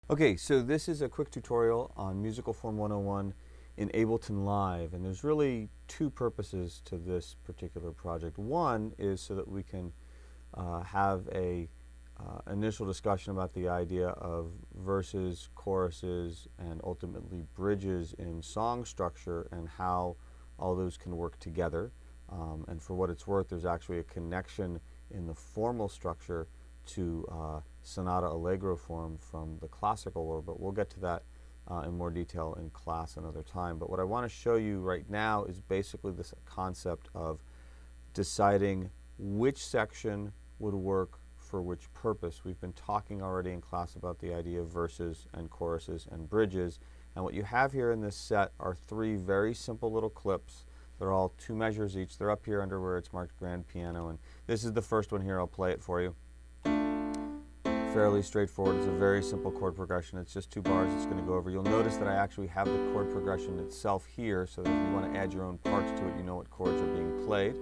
Okay, so this is a quick tutorial on Musical Form 101 in Ableton Live, and there's really two purposes to this particular project. One is so that we can have a initial discussion about the idea of verses, choruses, and ultimately bridges in song structure and how all those can work together. And for what it's worth, there's actually a connection in the formal structure to sonata allegro form from the classical world, but we'll get to that in more detail in class another time. But what I want to show you right now is basically this concept of deciding which section would work for which purpose. We've been talking already in class about the idea of verses and choruses and bridges, and what you have here in this set are three very simple little clips. They're all 2 measures each. They're up here under where it's marked grand piano, and this is the first one here. I'll play it for you. Fairly straightforward. It's a very simple chord progression. It's just 2 bars it's going to go over. You'll notice that I actually have the chord progression itself here, so that if you want to add your own parts to it, you know what chords are being played.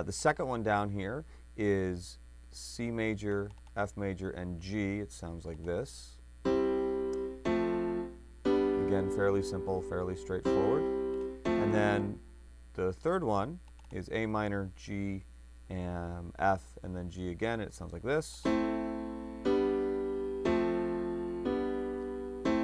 The second one down here is C major, F major, and G. It sounds like this. Again, fairly simple, fairly straightforward. And then the third one is A minor, G, and F, and then G again. It sounds like this.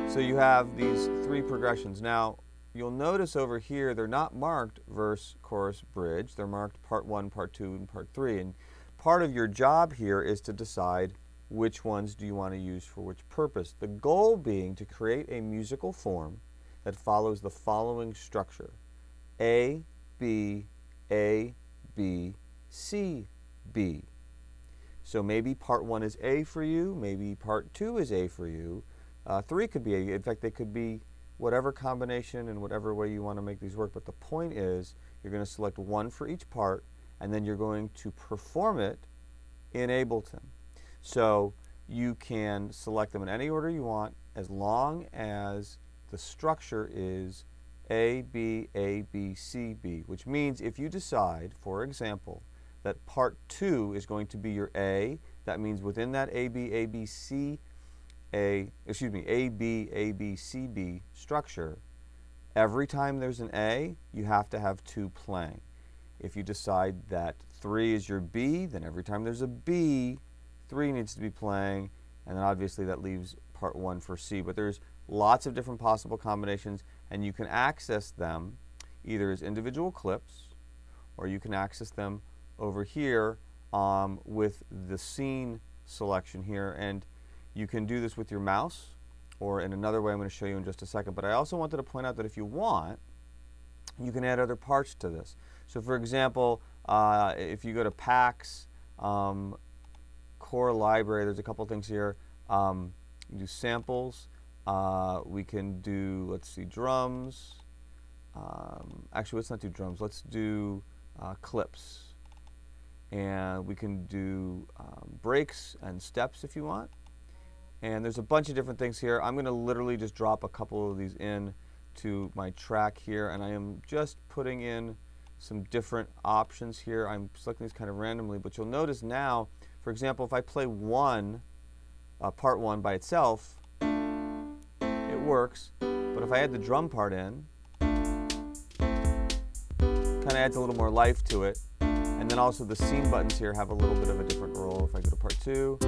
So you have these 3 progressions. Now, you'll notice over here they're not marked verse, chorus, bridge. They're marked part 1, part 2, and part 3. And part of your job here is to decide which ones do you want to use for which purpose. The goal being to create a musical form that follows the following structure: A, B, A, B, C, B. So maybe part 1 is A for you, maybe part 2 is A for you. 3 could be A. In fact, they could be whatever combination and whatever way you want to make these work. But the point is, you're going to select 1 for each part, and then you're going to perform it in Ableton. So you can select them in any order you want, as long as the structure is A, B, C, B, which means if you decide, for example, that part 2 is going to be your A, that means within that A, B, C structure, every time there's an A, you have to have 2 playing. If you decide that 3 is your B, then every time there's a B, 3 needs to be playing, and then obviously that leaves part 1 for C. But there's lots of different possible combinations, and you can access them either as individual clips, or you can access them over here with the scene selection here. And you can do this with your mouse, or in another way I'm going to show you in just a second. But I also wanted to point out that if you want, you can add other parts to this. So for example, if you go to Packs, Core Library, there's a couple things here. You do samples. We can do, let's see, drums. Actually, let's not do drums. Let's do clips. And we can do breaks and steps if you want. And there's a bunch of different things here. I'm going to literally just drop a couple of these in to my track here, and I am just putting in some different options here. I'm selecting these kind of randomly, but you'll notice now, for example, if I play part 1 by itself, it works. But if I add the drum part in, kind of adds a little more life to it. And then also the scene buttons here have a little bit of a different role. If I go to part 2,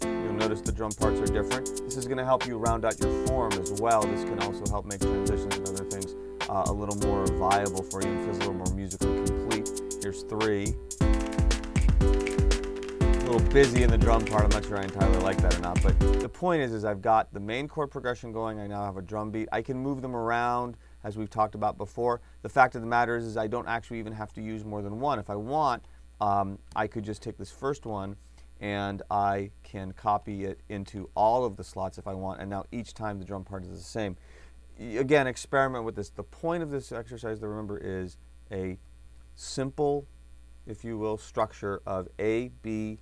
you'll notice the drum parts are different. This is going to help you round out your form as well. This can also help make transitions and other things a little more viable for you and feels a little more musically complete. Here's 3. A little busy in the drum part. I'm not sure I entirely like that or not. But the point is I've got the main chord progression going. I now have a drum beat. I can move them around, as we've talked about before. The fact of the matter is I don't actually even have to use more than 1. If I want, I could just take this first one and I can copy it into all of the slots if I want, and now each time the drum part is the same. Again, experiment with this. The point of this exercise, to remember, is a simple, if you will, structure of A, B,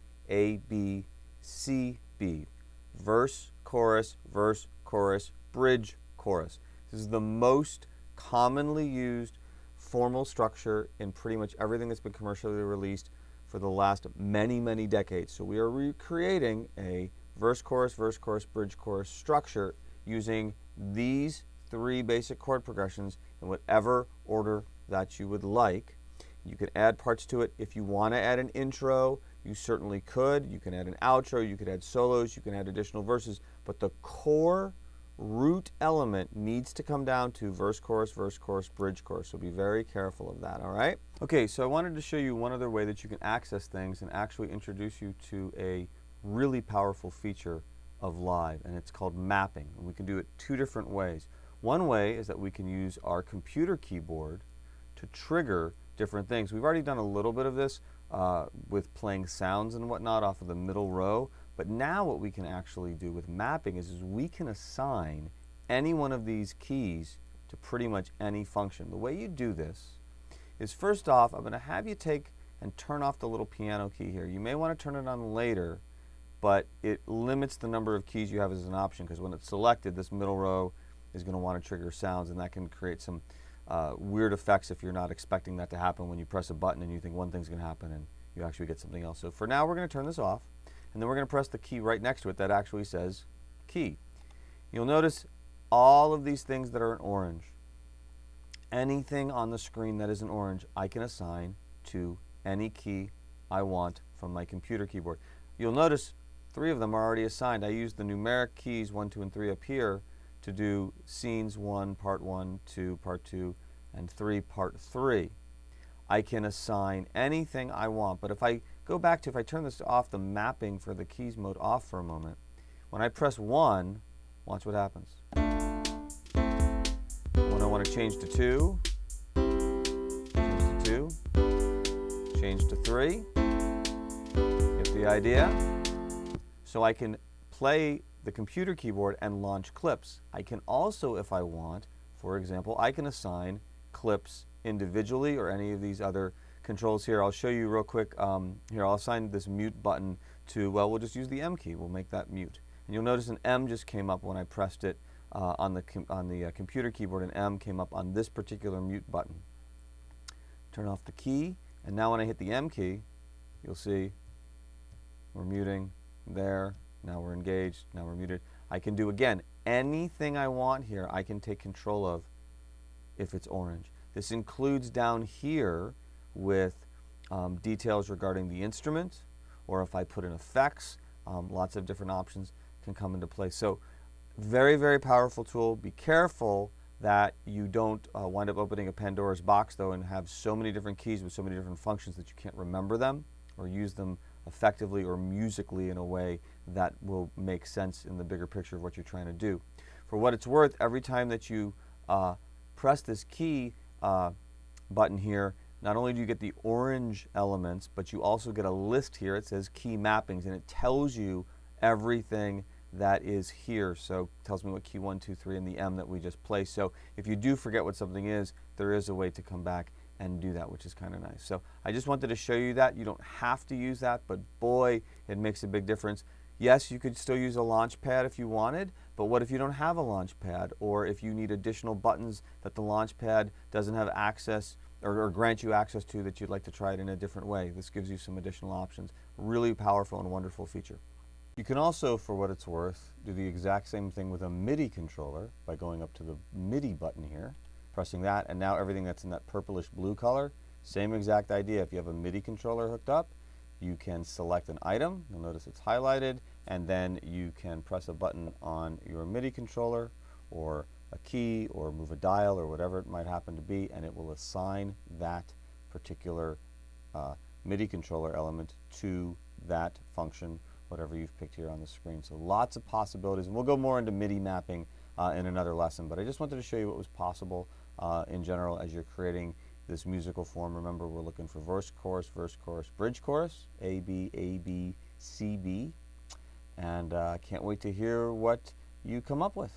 C, B. Verse, chorus, bridge, chorus. This is the most commonly used formal structure in pretty much everything that's been commercially released for the last many, many decades. So we are recreating a verse, chorus, bridge, chorus structure using these 3 basic chord progressions in whatever order that you would like. You can add parts to it. If you want to add an intro, you certainly could. You can add an outro, you could add solos, you can add additional verses, but the core root element needs to come down to verse, chorus, bridge, chorus. So be very careful of that, all right? Okay, so I wanted to show you one other way that you can access things and actually introduce you to a really powerful feature of Live, and it's called mapping. And we can do it 2 different ways. One way is that we can use our computer keyboard to trigger different things. We've already done a little bit of this with playing sounds and whatnot off of the middle row, but now what we can actually do with mapping is we can assign any one of these keys to pretty much any function. The way you do this is, first off, I'm going to have you take and turn off the little piano key here. You may want to turn it on later, but it limits the number of keys you have as an option, because when it's selected, this middle row is going to want to trigger sounds, and that can create some weird effects if you're not expecting that to happen when you press a button and you think one thing's going to happen and you actually get something else. So for now, we're going to turn this off, and then we're going to press the key right next to it that actually says key. You'll notice all of these things that are in orange. Anything on the screen that is in orange, I can assign to any key I want from my computer keyboard. You'll notice 3 of them are already assigned. I used the numeric keys 1, 2, and 3 up here to do scenes 1, part 1, 2, part 2, and 3, part 3. I can assign anything I want, but if I go back to, if I turn this off, the mapping for the keys mode off for a moment, when I press 1, watch what happens. When I want to change to 2, change to 2, change to 3, get the idea? So I can play the computer keyboard and launch clips. I can also, if I want, for example, I can assign clips individually or any of these other controls here. I'll show you real quick. Here, I'll assign this mute button to, well, we'll just use the M key. We'll make that mute. And you'll notice an M just came up when I pressed it on the computer keyboard. An M came up on this particular mute button. Turn off the key, and now when I hit the M key, you'll see we're muting there. Now we're engaged, now we're muted. I can do, again, anything I want here I can take control of if it's orange. This includes down here with details regarding the instrument, or if I put in effects, lots of different options can come into play. So very, very powerful tool. Be careful that you don't wind up opening a Pandora's box, though, and have so many different keys with so many different functions that you can't remember them or use them effectively or musically in a way that will make sense in the bigger picture of what you're trying to do. For what it's worth, every time that you press this key button here, not only do you get the orange elements, but you also get a list here. It says key mappings, and it tells you everything that is here. So it tells me what key 1, 2, 3, and the M that we just placed. So if you do forget what something is, there is a way to come back and do that, which is kind of nice. So I just wanted to show you that. You don't have to use that, but boy, it makes a big difference. Yes, you could still use a launch pad if you wanted, but what if you don't have a launch pad, or if you need additional buttons that the launch pad doesn't have access or grant you access to, that you'd like to try it in a different way? This gives you some additional options. Really powerful and wonderful feature. You can also, for what it's worth, do the exact same thing with a MIDI controller by going up to the MIDI button here, pressing that, and now everything that's in that purplish blue color, same exact idea. If you have a MIDI controller hooked up, you can select an item. You'll notice it's highlighted, and then you can press a button on your MIDI controller or a key or move a dial or whatever it might happen to be, and it will assign that particular MIDI controller element to that function, whatever you've picked here on the screen. So lots of possibilities, and we'll go more into MIDI mapping in another lesson, but I just wanted to show you what was possible in general as you're creating this musical form. Remember, we're looking for verse, chorus, bridge, chorus, A, B, C, B, and I can't wait to hear what you come up with.